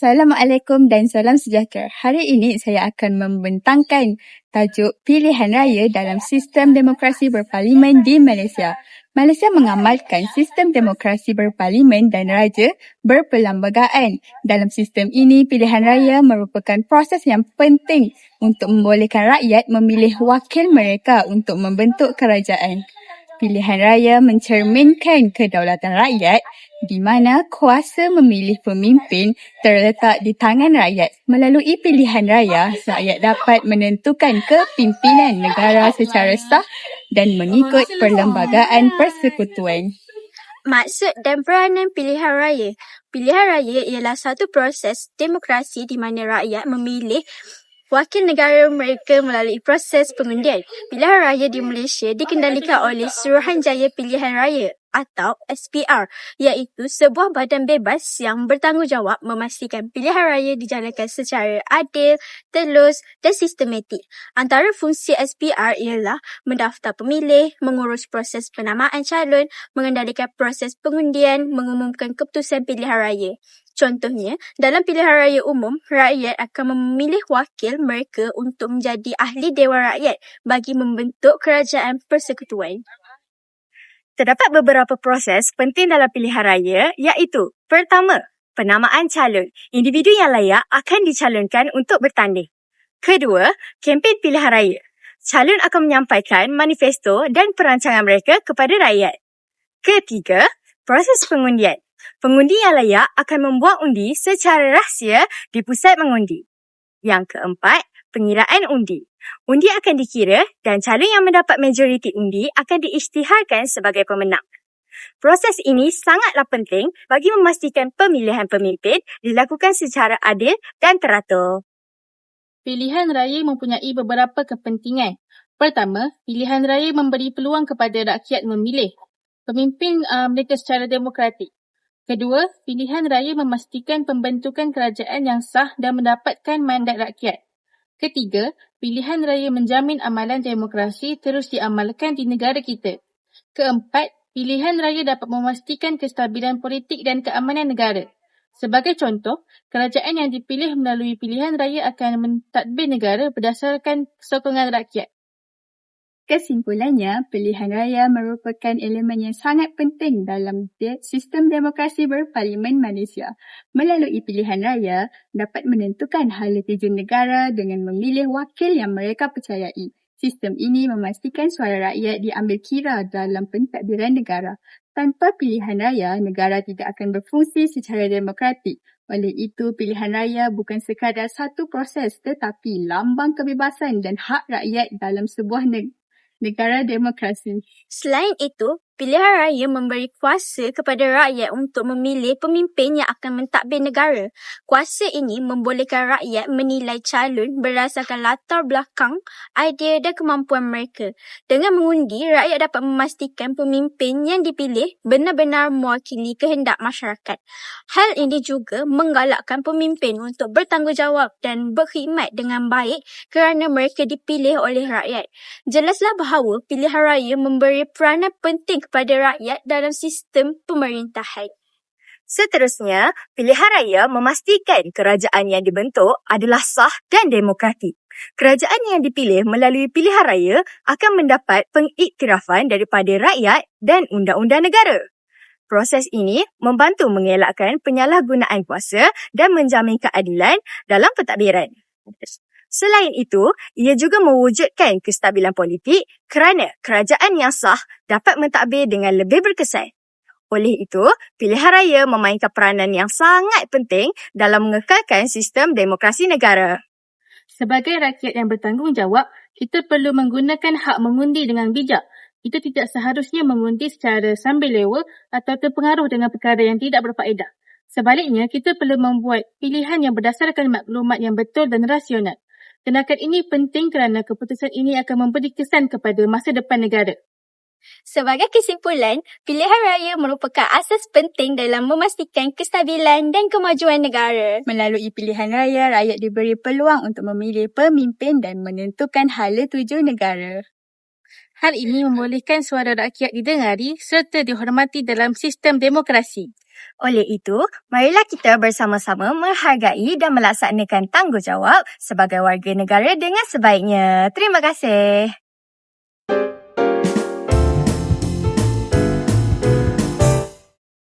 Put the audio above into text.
Assalamualaikum dan salam sejahtera. Hari ini saya akan membentangkan tajuk pilihan raya dalam sistem demokrasi berparlimen di Malaysia. Malaysia mengamalkan sistem demokrasi berparlimen dan raja berperlembagaan. Dalam sistem ini, pilihan raya merupakan proses yang penting untuk membolehkan rakyat memilih wakil mereka untuk membentuk kerajaan. Pilihan raya mencerminkan kedaulatan rakyat di mana kuasa memilih pemimpin terletak di tangan rakyat. Melalui pilihan raya, rakyat dapat menentukan kepimpinan negara secara sah dan mengikut perlembagaan persekutuan. Maksud dan peranan pilihan raya. Pilihan raya ialah satu proses demokrasi di mana rakyat memilih wakil negara mereka melalui proses pengundian. Pilihan raya di Malaysia dikendalikan oleh Suruhanjaya Pilihan Raya atau SPR, iaitu sebuah badan bebas yang bertanggungjawab memastikan pilihan raya dijalankan secara adil, telus dan sistematik. Antara fungsi SPR ialah mendaftar pemilih, mengurus proses penamaan calon, mengendalikan proses pengundian, mengumumkan keputusan pilihan raya. Contohnya, dalam pilihan raya umum, rakyat akan memilih wakil mereka untuk menjadi ahli Dewan Rakyat bagi membentuk kerajaan persekutuan. Terdapat beberapa proses penting dalam pilihan raya iaitu: pertama, penamaan calon. Individu yang layak akan dicalonkan untuk bertanding. Kedua, kempen pilihan raya. Calon akan menyampaikan manifesto dan perancangan mereka kepada rakyat. Ketiga, proses pengundian. Pengundi yang layak akan membuat undi secara rahsia di pusat mengundi. Yang keempat, pengiraan undi. Undi akan dikira dan calon yang mendapat majoriti undi akan diisytiharkan sebagai pemenang. Proses ini sangatlah penting bagi memastikan pemilihan pemimpin dilakukan secara adil dan teratur. Pilihan raya mempunyai beberapa kepentingan. Pertama, pilihan raya memberi peluang kepada rakyat memilih pemimpin mereka secara demokratik. Kedua, pilihan raya memastikan pembentukan kerajaan yang sah dan mendapatkan mandat rakyat. Ketiga, pilihan raya menjamin amalan demokrasi terus diamalkan di negara kita. Keempat, pilihan raya dapat memastikan kestabilan politik dan keamanan negara. Sebagai contoh, kerajaan yang dipilih melalui pilihan raya akan mentadbir negara berdasarkan sokongan rakyat. Kesimpulannya, pilihan raya merupakan elemen yang sangat penting dalam sistem demokrasi berparlimen Malaysia. Melalui pilihan raya, dapat menentukan hala tuju negara dengan memilih wakil yang mereka percayai. Sistem ini memastikan suara rakyat diambil kira dalam pentadbiran negara. Tanpa pilihan raya, negara tidak akan berfungsi secara demokratik. Oleh itu, pilihan raya bukan sekadar satu proses tetapi lambang kebebasan dan hak rakyat dalam sebuah negara demokrasi. Selain itu, pilihan raya memberi kuasa kepada rakyat untuk memilih pemimpin yang akan mentadbir negara. Kuasa ini membolehkan rakyat menilai calon berdasarkan latar belakang, idea dan kemampuan mereka. Dengan mengundi, rakyat dapat memastikan pemimpin yang dipilih benar-benar mewakili kehendak masyarakat. Hal ini juga menggalakkan pemimpin untuk bertanggungjawab dan berkhidmat dengan baik kerana mereka dipilih oleh rakyat. Jelaslah bahawa pilihan raya memberi peranan penting kepada rakyat dalam sistem pemerintahan. Seterusnya, pilihan raya memastikan kerajaan yang dibentuk adalah sah dan demokratik. Kerajaan yang dipilih melalui pilihan raya akan mendapat pengiktirafan daripada rakyat dan undang-undang negara. Proses ini membantu mengelakkan penyalahgunaan kuasa dan menjamin keadilan dalam pentadbiran. Selain itu, ia juga mewujudkan kestabilan politik kerana kerajaan yang sah dapat mentadbir dengan lebih berkesan. Oleh itu, pilihan raya memainkan peranan yang sangat penting dalam mengekalkan sistem demokrasi negara. Sebagai rakyat yang bertanggungjawab, kita perlu menggunakan hak mengundi dengan bijak. Kita tidak seharusnya mengundi secara sambil lewa atau terpengaruh dengan perkara yang tidak berfaedah. Sebaliknya, kita perlu membuat pilihan yang berdasarkan maklumat yang betul dan rasional. Tindakan ini penting kerana keputusan ini akan memberi kesan kepada masa depan negara. Sebagai kesimpulan, pilihan raya merupakan asas penting dalam memastikan kestabilan dan kemajuan negara. Melalui pilihan raya, rakyat diberi peluang untuk memilih pemimpin dan menentukan hala tuju negara. Hal ini membolehkan suara rakyat didengari serta dihormati dalam sistem demokrasi. Oleh itu, marilah kita bersama-sama menghargai dan melaksanakan tanggungjawab sebagai warga negara dengan sebaiknya. Terima kasih.